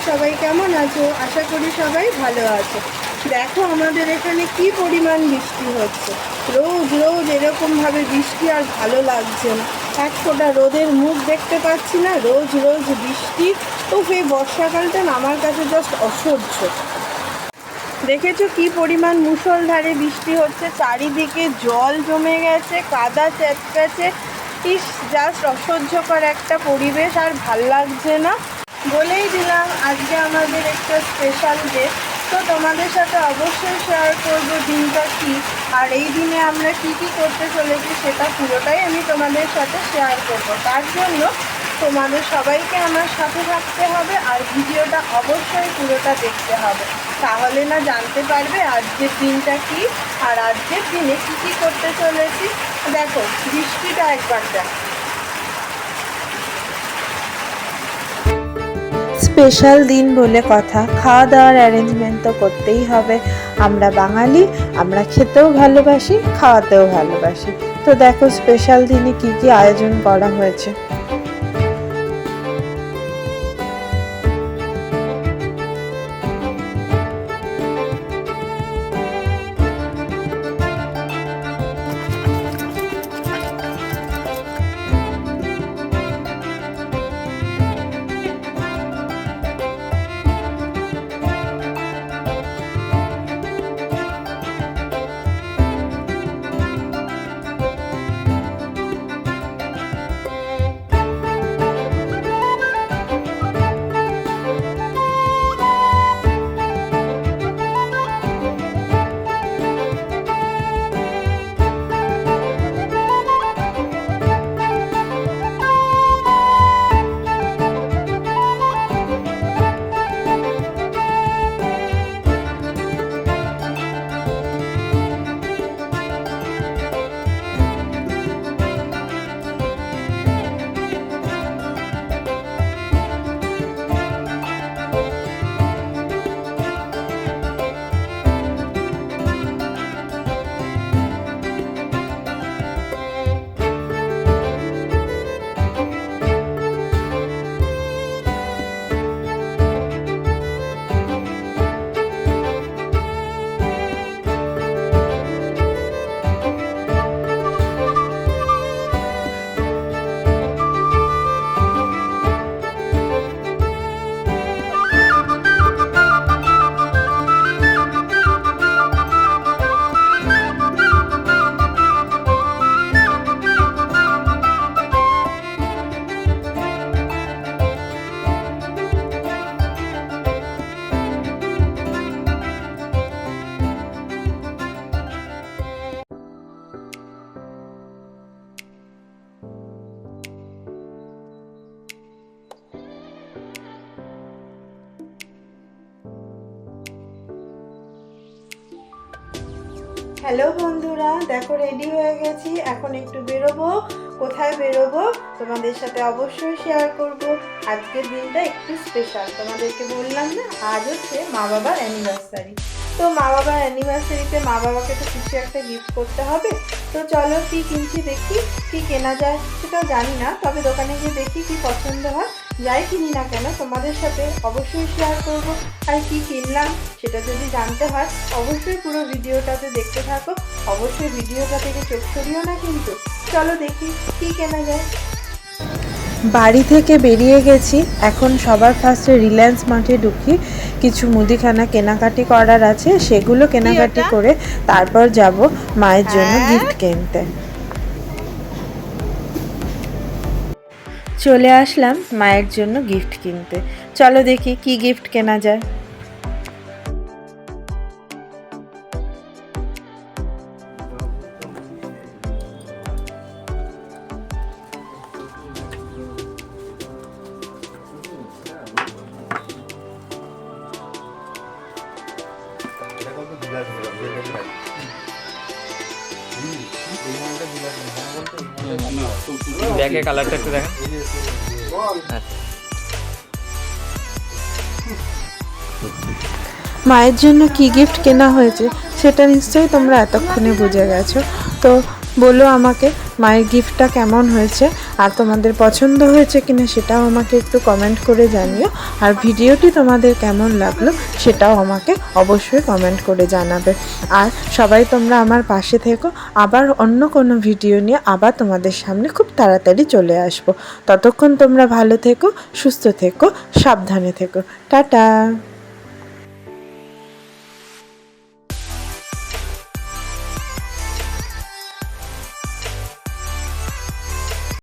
সবাই কেমন আছো? আশা করি সবাই ভালো আছো। দেখো আমাদের এখানে কি পরিমাণ বৃষ্টি হচ্ছে। রোজ রোজ এরকমভাবে বৃষ্টি আর ভালো লাগছে না। এক ফোঁটা রোদের মুখ দেখতে পাচ্ছি না, রোজ রোজ বৃষ্টি। তো এই বর্ষাকালটা না আমার কাছে জাস্ট অসহ্য। দেখেছো কি পরিমাণ মুষলধারে বৃষ্টি হচ্ছে, চারিদিকে জল জমে গেছে, কাদা চ্যাটকাচ্ছে। ইস, জাস্ট অসহ্যকর একটা পরিবেশ, আর ভাল লাগছে না। বলেই দিলাম আজকে আমাদের একটা স্পেশাল ডে, তো তোমাদের সাথে অবশ্যই শেয়ার করব দিনটা কী, আর এই দিনে আমরা কি কি করতে চলেছি সেটা পুরোটাই আমি তোমাদের সাথে শেয়ার করব। তার জন্য তোমাদের সবাইকে আমার সাথে থাকতে হবে, আর ভিডিওটা অবশ্যই পুরোটা দেখতে হবে, তাহলে না জানতে পারবে আজকের দিনটা কি আর আজকের দিনে কি কি করতে চলেছি। দেখো বৃষ্টিটা একবার দেখো। স্পেশাল দিন বলে কথা, খাওয়া দাওয়ার অ্যারেঞ্জমেন্ট তো করতেই হবে। আমরা বাঙালি, আমরা খেতেও ভালোবাসি, খাওয়াতেও ভালোবাসি। তো দেখো স্পেশাল দিনে কি কি আয়োজন করা হয়েছে। হ্যালো বন্ধুরা, দেখো রেডি হয়ে গেছি, এখন একটু বেরোবো। কোথায় বেরোবো তোমাদের সাথে অবশ্যই শেয়ার করব। আজকের দিনটা একটু স্পেশাল, তোমাদেরকে বললাম না আজ হচ্ছে মা বাবার অ্যানিভার্সারি। তো মা বাবার অ্যানিভার্সারিতে মা বাবাকে তো কিছু একটা গিফট করতে হবে। তো চলো কি কিনছি দেখি, কি কেনা যায় সেটাও জানি না, তবে দোকানে গিয়ে দেখি কি পছন্দ হয়। যাই কিনি না কেন তোমাদের সাথে অবশ্যই শেয়ার করব। আর কি কিনলাম সেটা যদি জানতে হয় অবশ্যই পুরো ভিডিওটাতে দেখতে থাকো। অবশ্যই ভিডিওটা থেকে চোখ সরিও না কিন্তু। চলো দেখি কি কেনা যায়। বাড়ি থেকে বেরিয়ে গেছি, এখন সবার ফার্স্টে রিলায়েন্স মার্টে ঢুকি। কিছু মুদিখানা কেনাকাটি করার আছে, সেগুলো কেনাকাটি করে তারপর যাব মায়ের জন্য গিফট কিনতে। চলে আসলাম মায়ের জন্য গিফট কিনতে। চলো দেখি কি গিফট কেনা যায়। ব্যাগের কালারটা একটু দেখেন। মায়ের জন্য কি গিফট কেনা হয়েছে সেটা নিশ্চয়ই তোমরা এতক্ষণে বুঝে গেছো। তো বলো আমাকে মায়ের গিফটটা কেমন হয়েছে আর তোমাদের পছন্দ হয়েছে কিনা সেটাও আমাকে একটু কমেন্ট করে জানিও। আর ভিডিওটি তোমাদের কেমন লাগলো সেটাও আমাকে অবশ্যই কমেন্ট করে জানাবে। আর সবাই তোমরা আমার পাশে থেকো, আবার অন্য কোনো ভিডিও নিয়ে আবার তোমাদের সামনে খুব তাড়াতাড়ি চলে আসবো। ততক্ষণ তোমরা ভালো থেকো, সুস্থ থেকো, সাবধানে থেকো। টাটা।